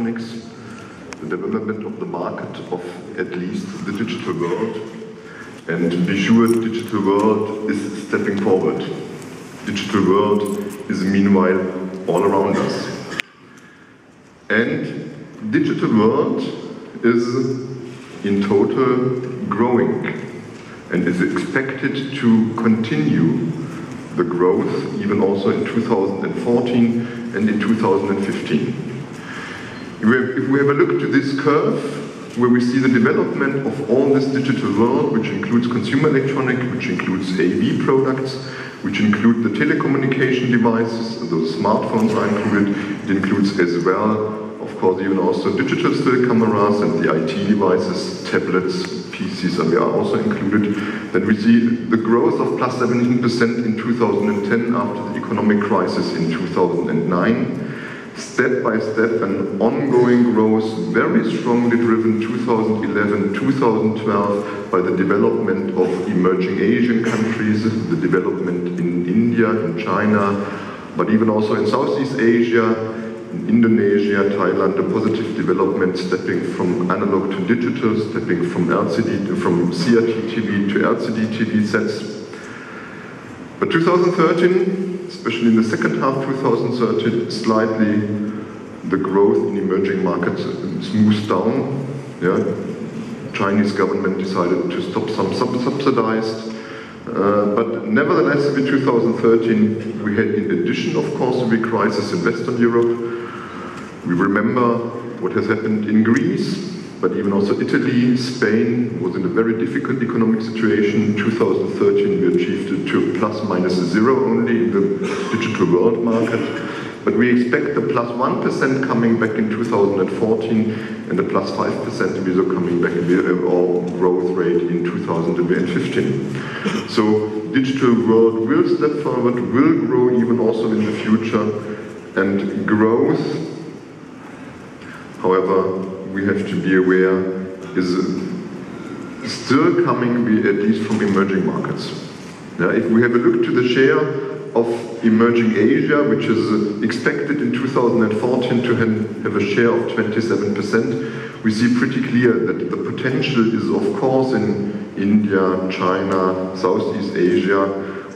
electronics, the development of the market of at least the digital world, and be sure the digital world is stepping forward. Digital world is meanwhile all around us. And digital world is in total growing and is expected to continue the growth even also in 2014 and in 2015. If we have a look to this curve, where we see the development of all this digital world, which includes consumer electronics, which includes AV products, which include the telecommunication devices, those smartphones are included. It includes as well, of course, even also digital still cameras and the IT devices, tablets, PCs, and they are also included. Then we see the growth of plus 17% in 2010 after the economic crisis in 2009. Step by step, an ongoing growth, very strongly driven 2011, 2012 by the development of emerging Asian countries, the development in India, in China, but even also in Southeast Asia, in Indonesia, Thailand, a positive development stepping from analog to digital, stepping from CRT TV to LCD TV sets. But 2013, especially in the second half 2013, slightly the growth in emerging markets smoothed down. Yeah. Chinese government decided to stop some subsidized. But nevertheless, in 2013, we had, in addition, of course, the crisis in Western Europe. We remember what has happened in Greece, but even also Italy, Spain was in a very difficult economic situation. In 2013, we achieved it to ±0 only in the digital world market. But we expect the +1% coming back in 2014 and the +5% also coming back in the growth rate in 2015. So digital world will step forward, will grow even also in the future, and growth, however, we have to be aware, is still coming at least from emerging markets. Now, if we have a look to the share of emerging Asia, which is expected in 2014 to have a share of 27%, we see pretty clear that the potential is, of course, in India, China, Southeast Asia,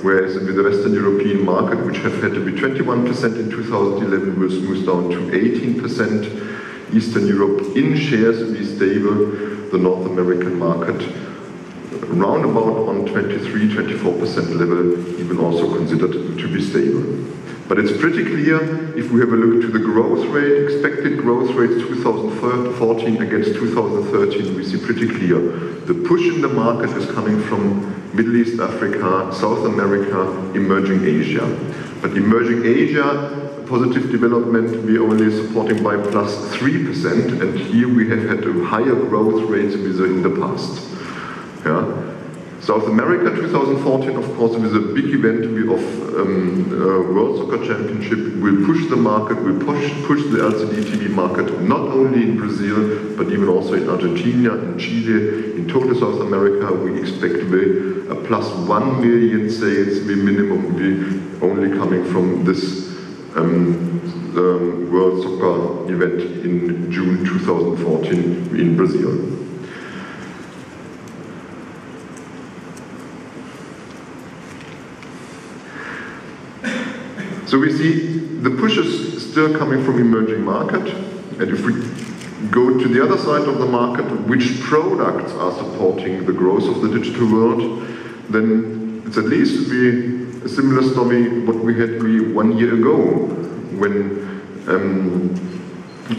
whereas with the Western European market, which have had to be 21% in 2011, will smooth down to 18%. Eastern Europe in shares will be stable, the North American market round about on 23–24% level, even also considered to be stable. But it's pretty clear, if we have a look to the growth rate, expected growth rates 2014 against 2013, we see pretty clear. The push in the market is coming from Middle East, Africa, South America, emerging Asia. But emerging Asia, positive development, we only supporting by +3%, and here we have had a higher growth rates in the past. Yeah. South America 2014, of course, with a big event of World Soccer Championship, will push the market, will push the LCD TV market, not only in Brazil, but even also in Argentina, in Chile, in total South America. We expect a +1 million sales, minimum, only coming from this World Soccer event in June 2014 in Brazil. So we see the push is still coming from emerging market, and if we go to the other side of the market, which products are supporting the growth of the digital world, then it's at least a similar story what we had 1 year ago when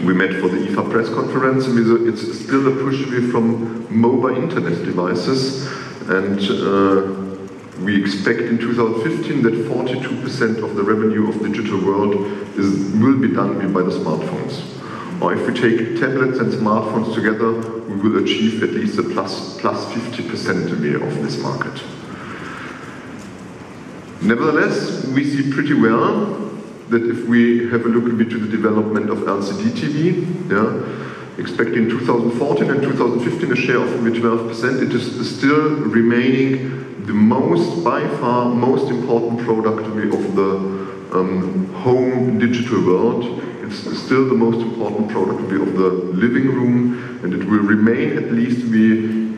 we met for the IFA press conference. It's still a push from mobile internet devices, and we expect in 2015 that 42% of the revenue of digital world will be done by the smartphones. Or if we take tablets and smartphones together, we will achieve at least a plus 50% of this market. Nevertheless, we see pretty well that if we have a look a bit to the development of LCD TV, expecting 2014 and 2015 a share of 12%, it is still remaining the by far most important product of the home digital world. It's still the most important product of the living room, and it will remain at least be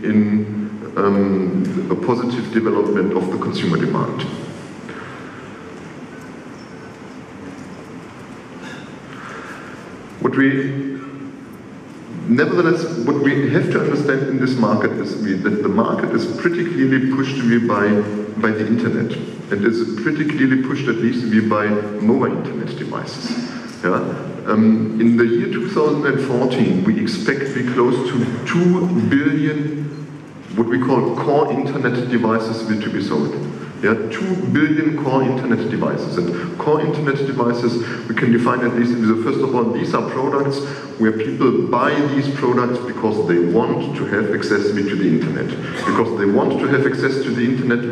in a positive development of the consumer demand. Nevertheless, what we have to understand in this market is that the market is pretty clearly pushed by the internet, and is pretty clearly pushed at least by mobile internet devices. Yeah? In the year 2014, we expect to be close to 2 billion what we call core internet devices to be sold. Yeah, 2 billion core internet devices. And core internet devices, we can define at least, first of all, these are products where people buy these products because they want to have access to the internet. Because they want to have access to the internet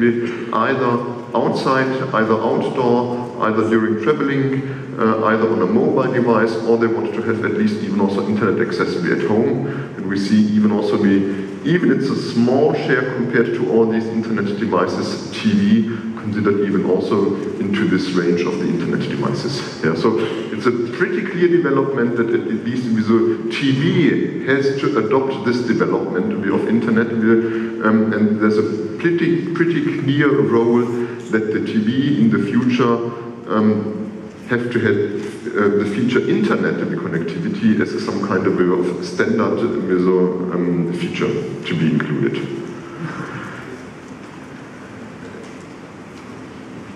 either outside, either outdoor, either during traveling, either on a mobile device, or they want to have at least even also internet access at home. And we see even also even it's a small share compared to all these internet devices, TV considered even also into this range of the internet devices. Yeah, so it's a pretty clear development that at least TV has to adopt this development of internet, and there's a pretty clear role that the TV in the future have to have the feature internet and the connectivity as some kind of standard feature to be included.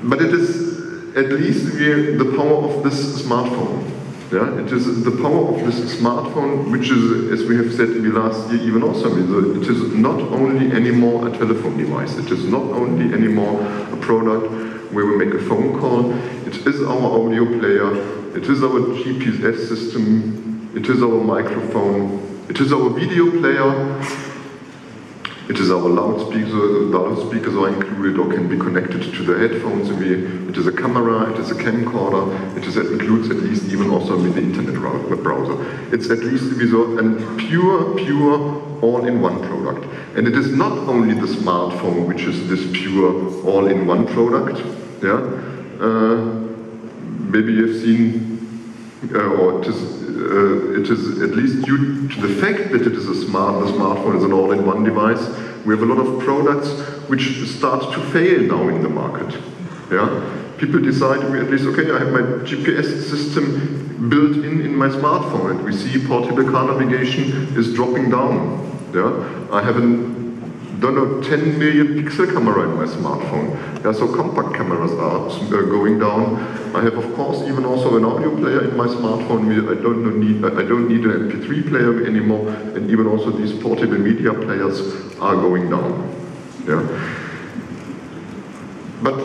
But it is at least the power of this smartphone. Yeah? It is the power of this smartphone, which is, as we have said last year, even also, it is not only anymore a telephone device. It is not only anymore a product where we make a phone call. It is our audio player. It is our GPS system. It is our microphone. It is our video player. It is our loudspeakers. The loudspeakers are included or can be connected to the headphones. It is a camera. It is a camcorder. It includes at least even also the internet web browser. It's at least a pure all-in-one product. And it is not only the smartphone which is this pure all-in-one product. Yeah. Maybe you've seen, or it is at least due to the fact that it is the smartphone is an all-in-one device, we have a lot of products which start to fail now in the market. Yeah? People decide, at least, okay, I have my GPS system built in my smartphone, and we see portable car navigation is dropping down. Yeah? I have 10 million pixel camera in my smartphone. Yeah, so compact cameras are going down. I have, of course, even also an audio player in my smartphone. I don't need an MP3 player anymore, and even also these portable media players are going down. Yeah. But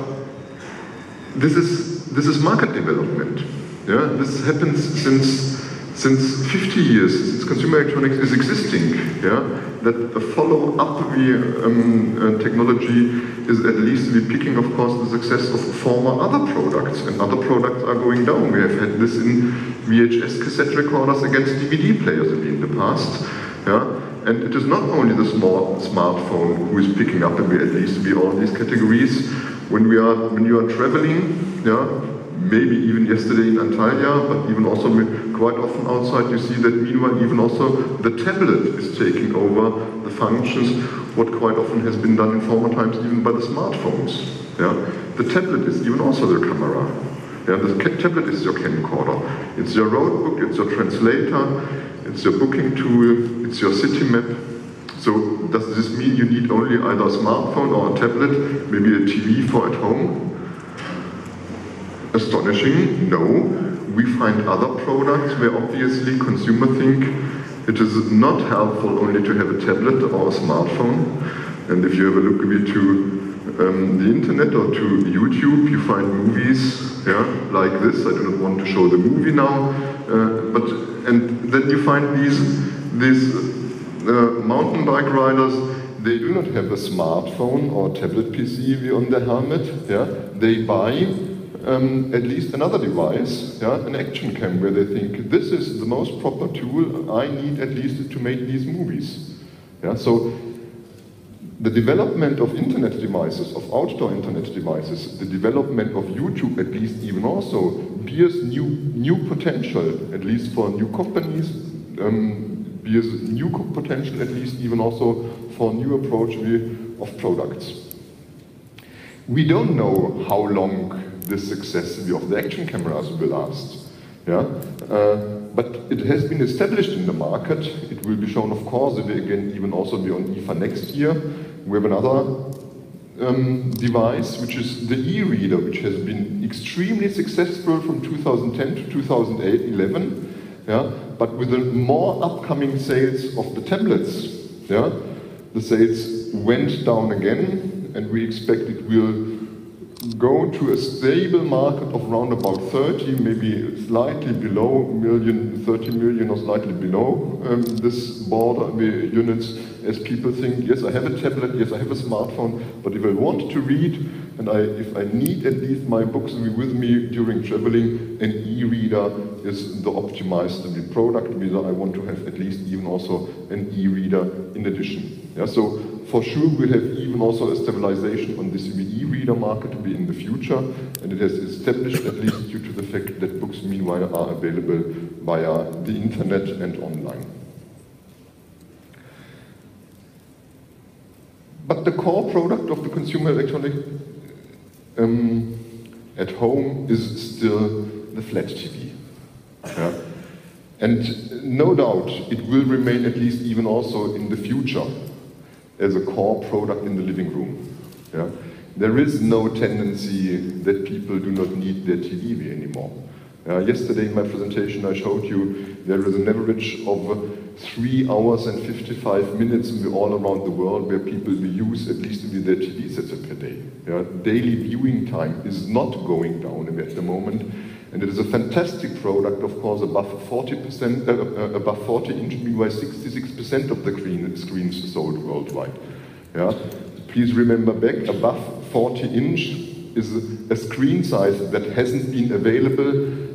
this is market development. Yeah, this happens since 50 years, since consumer electronics is existing. Yeah. That a follow-up technology is at least picking, of course, the success of former other products, and other products are going down. We have had this in VHS cassette recorders against DVD players in the past. Yeah? And it is not only the smartphone who is picking up, and at least all these categories. When you are traveling, yeah, maybe even yesterday in Antalya, but even also quite often outside, you see that meanwhile even also the tablet is taking over the functions, what quite often has been done in former times even by the smartphones. Yeah? The tablet is even also the camera. Yeah? The tablet is your camcorder. It's your road book, it's your translator, it's your booking tool, it's your city map. So does this mean you need only either a smartphone or a tablet, maybe a TV for at home? Astonishing? No. We find other products where obviously consumers think it is not helpful only to have a tablet or a smartphone. And if you have a look to the internet or to YouTube, you find movies, yeah, like this. I do not want to show the movie now, and then you find these mountain bike riders. They do not have a smartphone or tablet PC on their helmet. Yeah, they buy at least another device, yeah, an action cam, where they think this is the most proper tool I need at least to make these movies. Yeah, so The development of internet devices, of outdoor internet devices, the development of YouTube at least even also bears new potential, at least for new companies, bears new potential at least even also for new approach of products. We don't know how long this success of the action cameras will last. Yeah? But it has been established in the market. It will be shown, of course, it will again even also be on IFA next year. We have another device, which is the e-reader, which has been extremely successful from 2010 to 2011, yeah? But with the more upcoming sales of the tablets, yeah? The sales went down again, and we expect it will go to a stable market of around about 30, maybe slightly below 30 million or slightly below this border units, as people think, yes, I have a tablet, yes, I have a smartphone, but if I want to read, and if I need at least my books to be with me during traveling, an e-reader is the optimized product, whether I want to have at least even also an e-reader in addition. Yeah, so for sure we'll have even also a stabilization on this e-reader market to be in the future, and it has established at least due to the fact that books meanwhile are available via the internet and online. But the core product of the consumer electronic at home is still the flat TV. Yeah? And no doubt it will remain at least even also in the future as a core product in the living room. Yeah? There is no tendency that people do not need their TV anymore. Yesterday in my presentation I showed you there is an average of 3 hours and 55 minutes all around the world where people will use at least their TV sets per day. Yeah? Daily viewing time is not going down at the moment, and it is a fantastic product, of course, above 40%, above 40 inch, meanwhile 66% of the screens sold worldwide. Yeah? Please remember back, above 40 inch is a screen size that hasn't been available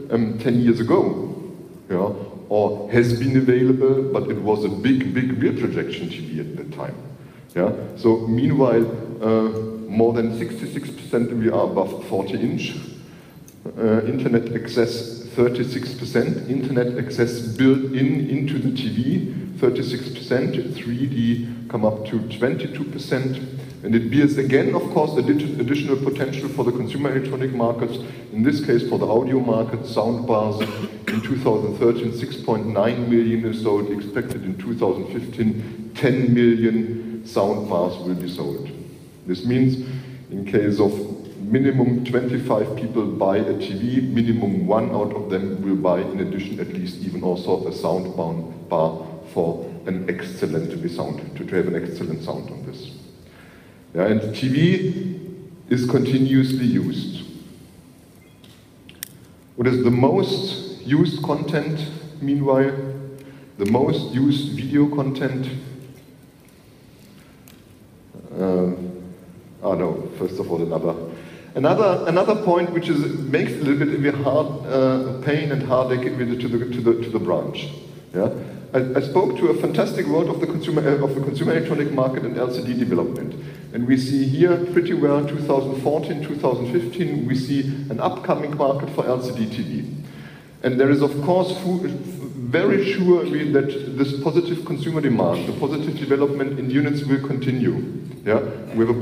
10 years ago. Yeah? Or has been available, but it was a big rear projection TV at that time. Yeah? So meanwhile, more than 66% we are above 40 inch. Internet access 36%, internet access built into the TV 36%, 3D come up to 22%, and it bears again, of course, additional potential for the consumer electronic markets, in this case for the audio market, soundbars in 2013 6.9 million is sold, expected in 2015 10 million soundbars will be sold. This means in case of minimum 25 people buy a TV, minimum 1 out of them will buy in addition at least even also a sound bar for an excellent sound, to have an excellent sound on this. Yeah, and TV is continuously used. What is the most used content, meanwhile? The most used video content? First of all, another point which makes a little bit of a hard pain and heartache to the branch. Yeah? I spoke to a fantastic world of the consumer electronic market and LCD development. And we see here pretty well 2014, 2015, we see an upcoming market for LCD TV. And there is of course very sure that this positive consumer demand, the positive development in units will continue. Yeah? We'll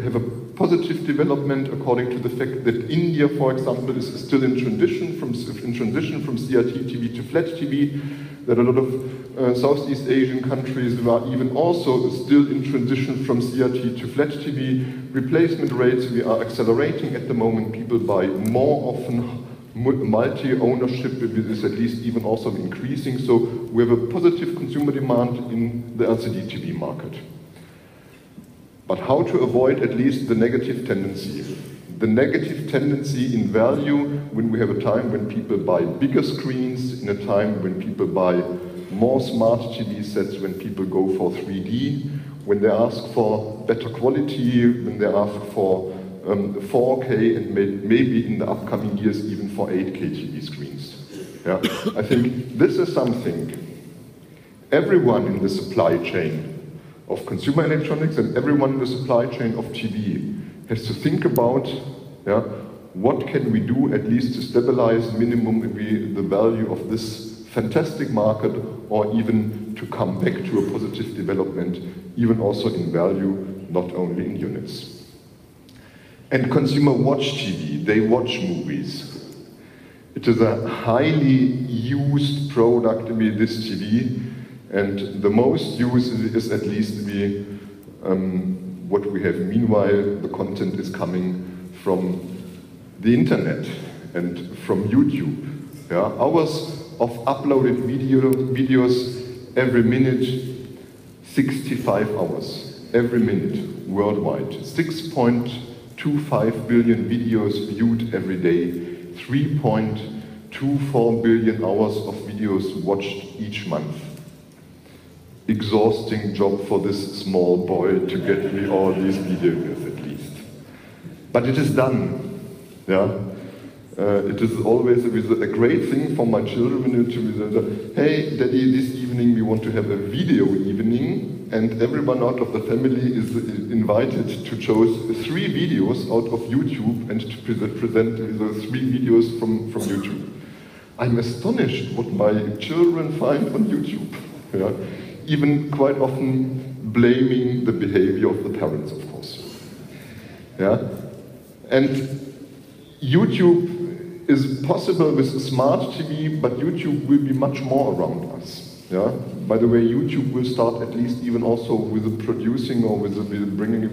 have a positive development according to the fact that India, for example, is still in transition from CRT TV to flat TV. That a lot of Southeast Asian countries are even also still in transition from CRT to flat TV. Replacement rates we are accelerating at the moment. People buy more often. Multi-ownership is at least even also increasing. So we have a positive consumer demand in the LCD TV market. But how to avoid at least the negative tendency? The negative tendency in value when we have a time when people buy bigger screens, in a time when people buy more smart TV sets, when people go for 3D, when they ask for better quality, when they ask for 4K and maybe in the upcoming years even for 8K TV screens. Yeah? I think this is something everyone in the supply chain of consumer electronics, and everyone in the supply chain of TV has to think about, what can we do at least to stabilize minimum the value of this fantastic market, or even to come back to a positive development, even also in value, not only in units. And consumer watch TV, they watch movies. It is a highly used product, this TV, and the most used is at least what we have. Meanwhile, the content is coming from the internet and from YouTube. Hours of uploaded videos every minute, 65 hours every minute worldwide. 6.25 billion videos viewed every day, 3.24 billion hours of videos watched each month. Exhausting job for this small boy to get me all these videos at least. But it is done. It is always a great thing for my children to be, hey, Daddy, this evening we want to have a video evening, and everyone out of the family is invited to choose 3 videos out of YouTube and to present those 3 videos from YouTube. I'm astonished what my children find on YouTube. Even quite often blaming the behavior of the parents, of course. And YouTube is possible with a smart TV, but YouTube will be much more around us. By the way, YouTube will start at least even also with the producing or with bringing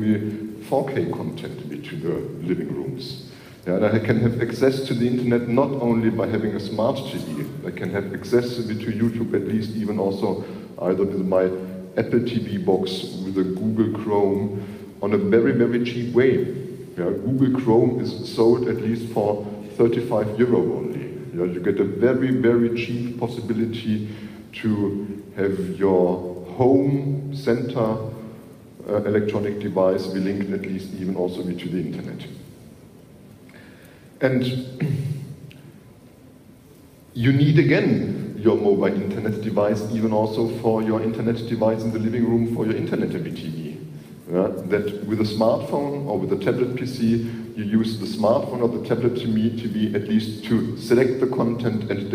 4K content to the living rooms. I can have access to the internet not only by having a smart TV. I can have access to YouTube at least even also either with my Apple TV box, with a Google Chrome, on a very, very cheap way. Google Chrome is sold at least for €35 only. You get a very, very cheap possibility to have your home center electronic device be linked at least even also to the internet. And you need again your mobile internet device even also for your internet device in the living room for your internet TV. That with a smartphone or with a tablet PC, you use the smartphone or the tablet TV at least to select the content and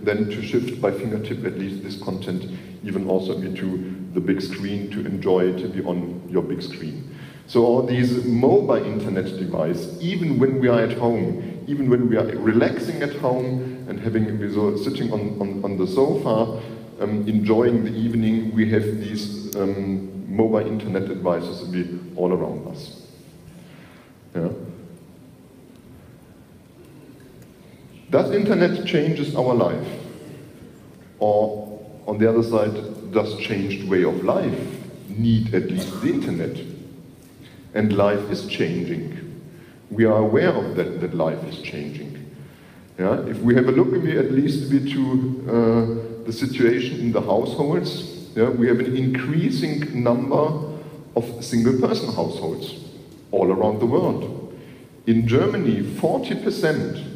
then to shift by fingertip at least this content even also into the big screen to enjoy it to be on your big screen. So all these mobile internet devices, even when we are at home, even when we are relaxing at home and sitting on the sofa, enjoying the evening, we have these mobile internet devices all around us. Does internet changes our life? Or on the other side, does changed way of life need at least the internet? And life is changing. We are aware of that life is changing. If we have a look at least to the situation in the households, we have an increasing number of single-person households all around the world. In Germany, 40%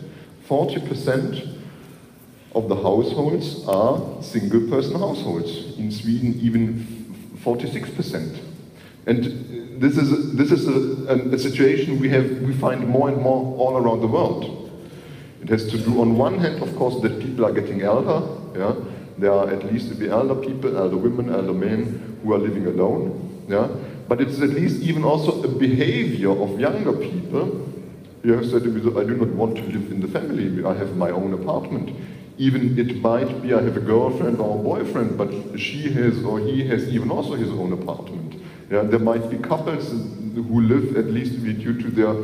of the households are single-person households. In Sweden, even 46%. And this is a situation we find more and more all around the world. It has to do, on one hand, of course, that people are getting elder. There are at least elder people, elder women, elder men who are living alone. But it's at least even also a behavior of younger people. You have said, I do not want to live in the family. I have my own apartment. Even it might be I have a girlfriend or a boyfriend, but she has or he has even also his own apartment. There might be couples who live at least due to their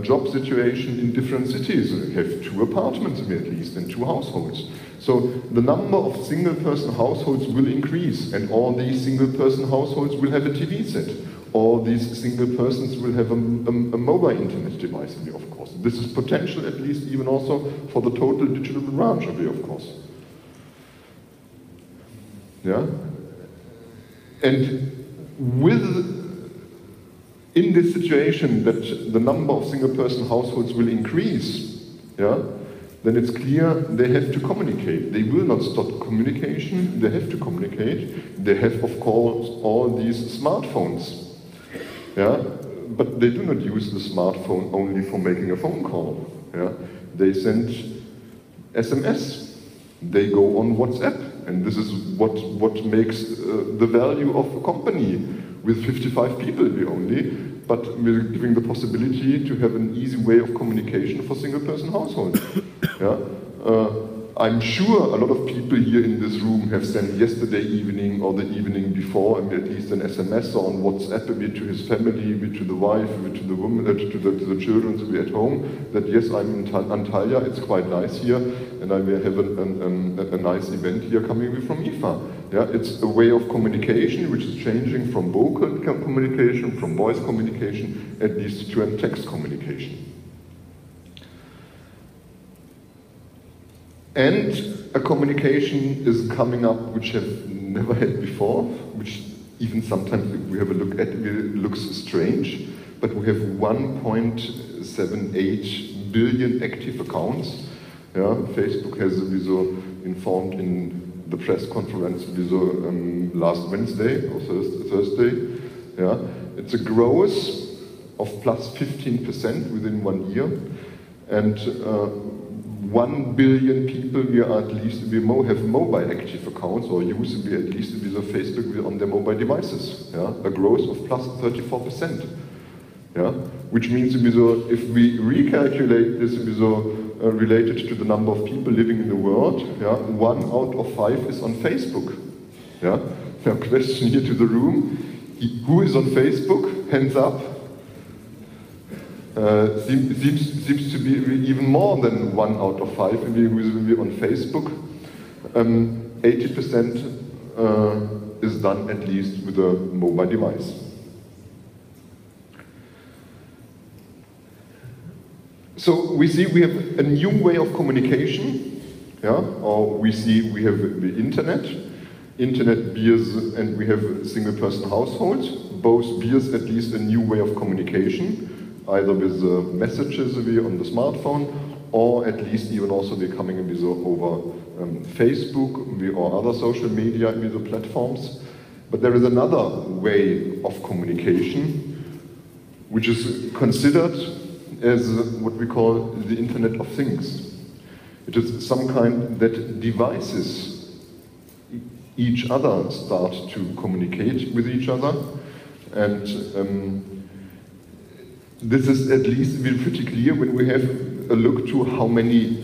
job situation in different cities, have 2 apartments at least and 2 households. So the number of single-person households will increase, and all these single-person households will have a TV set. All these single persons will have a mobile internet device, of course. This is potential at least even also for the total digital branch, of course. And in this situation that the number of single-person households will increase, then it's clear they have to communicate. They will not stop communication, they have to communicate. they have, of course, all these smartphones. Yeah? But they do not use the smartphone only for making a phone call. Yeah? They send SMS. They go on WhatsApp. And this is what makes the value of a company with 55 people only, but we're giving the possibility to have an easy way of communication for single-person households. Yeah? I'm sure a lot of people here in this room have sent yesterday evening or the evening before, at least an SMS or on WhatsApp, to his family, to the wife, to the woman, to the children to be at home, that yes, I'm in Antalya, it's quite nice here, and I will have a nice event here coming from IFA. Yeah, it's a way of communication which is changing from vocal communication, from voice communication, at least to a text communication. And a communication is coming up which I've never had before, which even sometimes if we have a look at it looks strange, but we have 1.78 billion active accounts. Yeah, Facebook has informed in the press conference last Wednesday or Thursday. Yeah, it's a growth of plus 15% within 1 year, and 1 billion people we have mobile active accounts or use at least Facebook on their mobile devices. Yeah? A growth of plus 34%. Yeah? Which means if we recalculate this related to the number of people living in the world, yeah, 1 out of 5 is on Facebook. Yeah? Now, question here to the room: who is on Facebook? Hands up. Seems to be even more than 1 out of 5 who is on Facebook. 80% is done at least with a mobile device. So we see we have a new way of communication, yeah? Or we see we have the internet bears, and we have single-person households. Both bears at least a new way of communication, either with messages on the smartphone, or at least even also we're coming over Facebook or other social media platforms. But there is another way of communication, which is considered as what we call the Internet of Things. It is some kind that devices each other start to communicate with each other, and this is at least pretty clear when we have a look to how many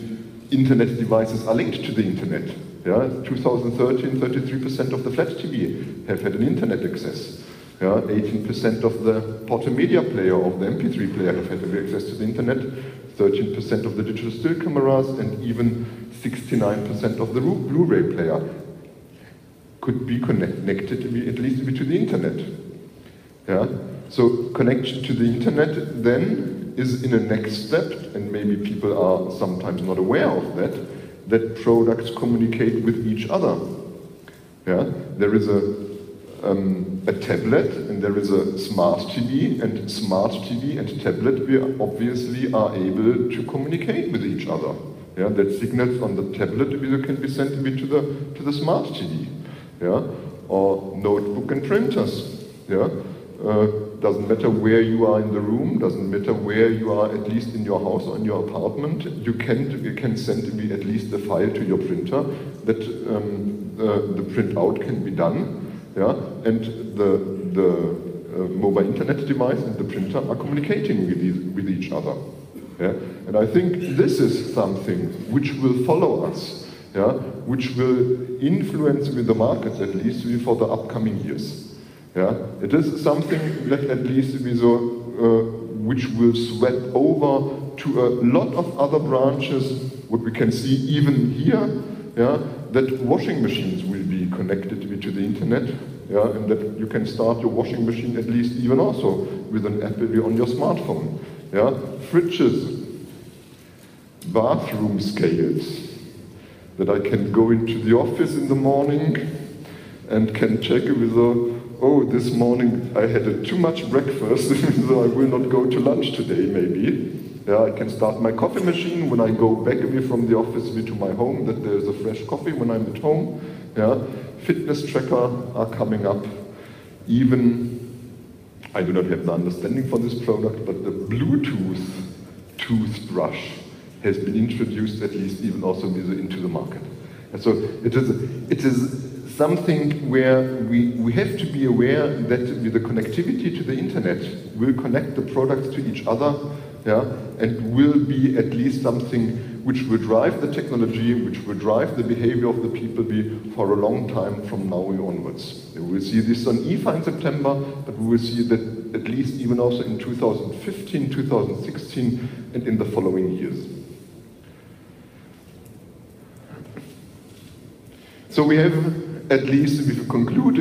internet devices are linked to the internet. Yeah? 2013, 33% of the flat TV have had an internet access. Yeah? 18% of the portable media player, of the MP3 player, have had access to the internet. 13% of the digital still cameras, and even 69% of the Blu-ray player could be connected at least to the internet. Yeah? So connection to the internet then is in a next step, and maybe people are sometimes not aware of that products communicate with each other. Yeah? There is a tablet, and there is a smart TV, and smart TV and tablet we obviously are able to communicate with each other. Yeah? That signals on the tablet can be sent to the smart TV. Yeah? Or notebook and printers. Yeah? Doesn't matter where you are in the room, doesn't matter where you are, at least in your house or in your apartment, you can send at least a file to your printer that the printout can be done, yeah? And the mobile internet device and the printer are communicating with each other. Yeah? And I think this is something which will follow us, yeah? Which will influence with the markets at least for the upcoming years. Yeah, it is something that at least which will sweat over to a lot of other branches. What we can see even here, yeah, that washing machines will be connected to the internet, yeah, and that you can start your washing machine at least even also with an app on your smartphone. Yeah, fridges, bathroom scales, that I can go into the office in the morning and can check with oh, this morning I had too much breakfast, so I will not go to lunch today, maybe. Yeah, I can start my coffee machine when I go back from the office to my home, that there's a fresh coffee when I'm at home. Yeah? Fitness tracker are coming up. Even, I do not have the understanding for this product, but the Bluetooth toothbrush has been introduced, at least even also into the market. And so it is something where we have to be aware that with the connectivity to the internet will connect the products to each other, yeah, and will be at least something which will drive the technology, which will drive the behavior of the people for a long time from now onwards. We will see this on IFA in September, but we will see that at least even also in 2015, 2016, and in the following years. So we have, at least if we conclude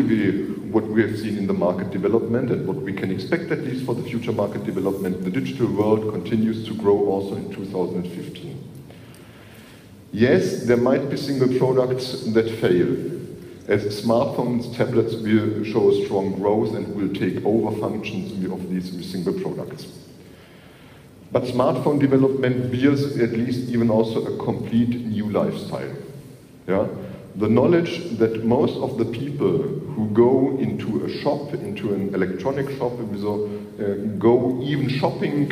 what we have seen in the market development and what we can expect at least for the future market development, the digital world continues to grow also in 2015. Yes, there might be single products that fail, as smartphones, tablets will show a strong growth and will take over functions of these single products. But smartphone development bears at least even also a complete new lifestyle. Yeah? The knowledge that most of the people who go into a shop, into an electronic shop, go even shopping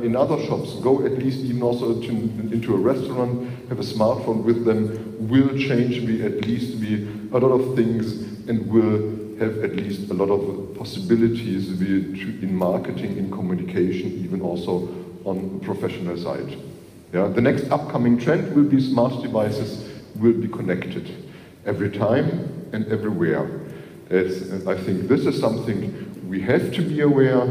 in other shops, go at least even also into a restaurant, have a smartphone with them, will change at least a lot of things and will have at least a lot of possibilities in marketing, in communication, even also on the professional side. Yeah? The next upcoming trend will be smart devices will be connected every time and everywhere. And I think this is something we have to be aware.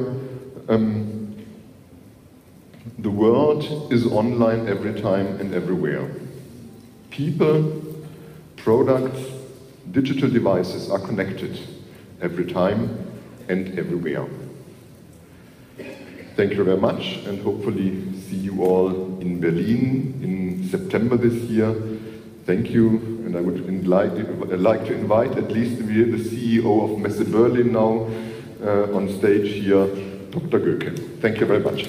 The world is online every time and everywhere. People, products, digital devices are connected every time and everywhere. Thank you very much, and hopefully see you all in Berlin in September this year. Thank you, and I would like to invite at least the CEO of Messe Berlin now on stage here, Dr. Göke. Thank you very much.